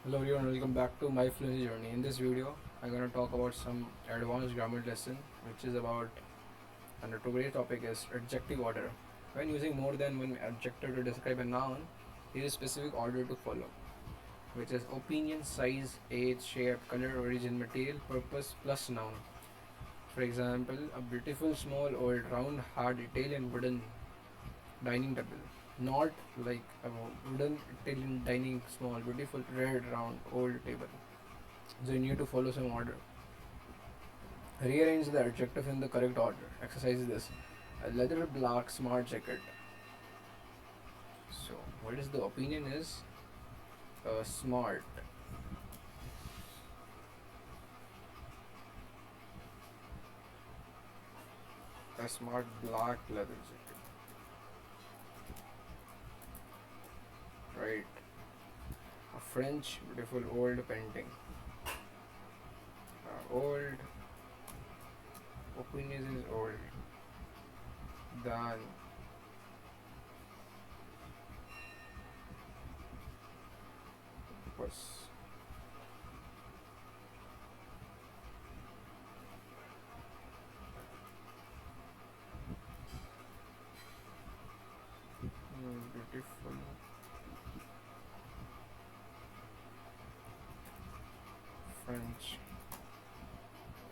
Hello everyone, welcome back to my fluency journey. In this video, I'm going to talk about some advanced grammar lesson, which is about, and today's topic is adjective order. When using more than one adjective to describe a noun, there is a specific order to follow, which is opinion, size, age, shape, color, origin, material, purpose plus noun. For example, a beautiful, small, old, round, hard Italian wooden dining table. Not like a wooden Italian dining small, beautiful, red, round, old table. So you need to follow some order. Rearrange the adjective in the correct order. Exercise this. A leather black smart jacket. So what is the opinion is smart. A smart black leather jacket. Right. A French beautiful old painting. Old opinion is old. Than was beautiful French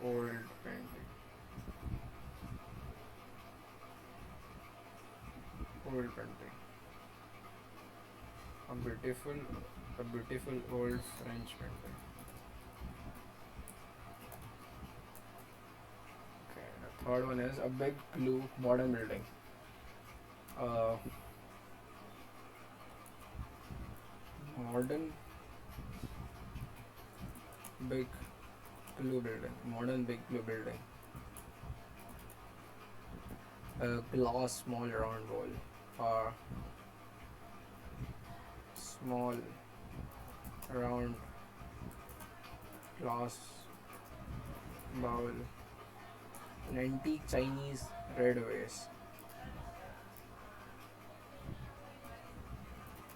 old painting. Old painting. A beautiful, a beautiful old French painting. Okay, the third one is a big blue modern building. Uh, modern big blue building. Modern big blue building. A glass small round wall. A small round glass bowl. An antique Chinese red vase.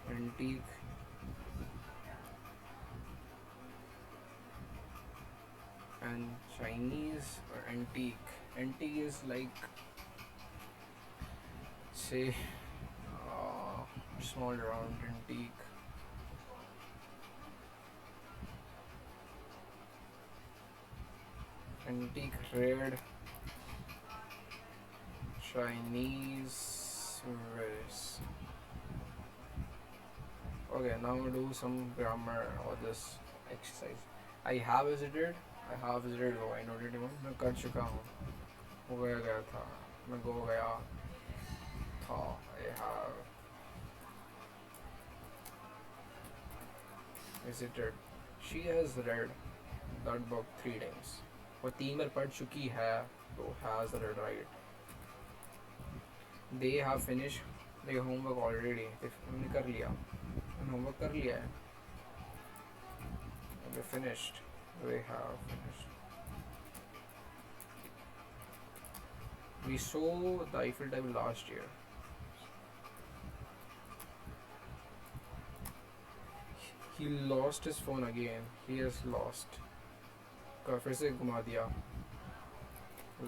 Antique and Chinese or antique. Antique is like say small round antique. Antique red Chinese vase. Okay, now we'll do some grammar or this exercise. I have visited. I have visited Goa. I noted हूँ मैं कर चुका हूँ हो गया था मैं गोवा गया था I have visited. She has read that book 3 times. वो 3 बार पढ़ चुकी है तो has read right. They have finished their homework already. उन्होंने कर लिया homework कर लिया है. They finished. They have finished. We saw the Eiffel Tower last year. He lost his phone again. He has lost. फिर से घुमा दिया.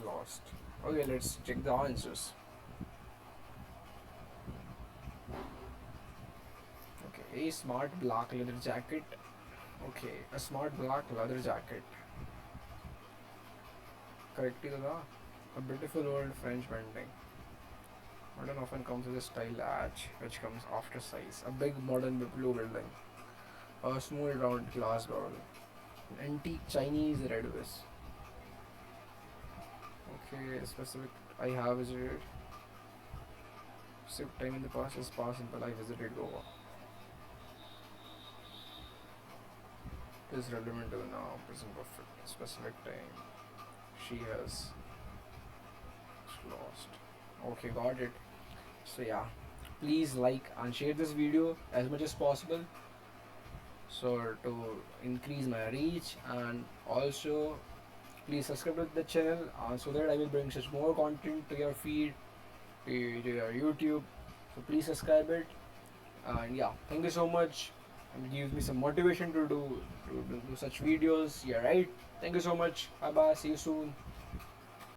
Lost. Okay, let's check the answers. Okay, a smart black leather jacket. Okay, a smart black leather jacket. Correct ही तो था. A beautiful old French painting. Modern often comes with a style edge, which comes after size. A big modern blue building. A small round glass bowl. An antique Chinese red vase. Okay, specific. I have visited. Specific time in the past is past simple. I visited Goa. It is relevant to now. Present perfect. Specific time. She has lost. Okay, got it. So yeah, please like and share this video as much as possible so to increase my reach, and also please subscribe to the channel so that I will bring such more content to your feed, to your YouTube. So please subscribe it, and yeah, thank you so much, and gives me some motivation to do such videos. Yeah, right. Thank you so much. Bye bye. See you soon.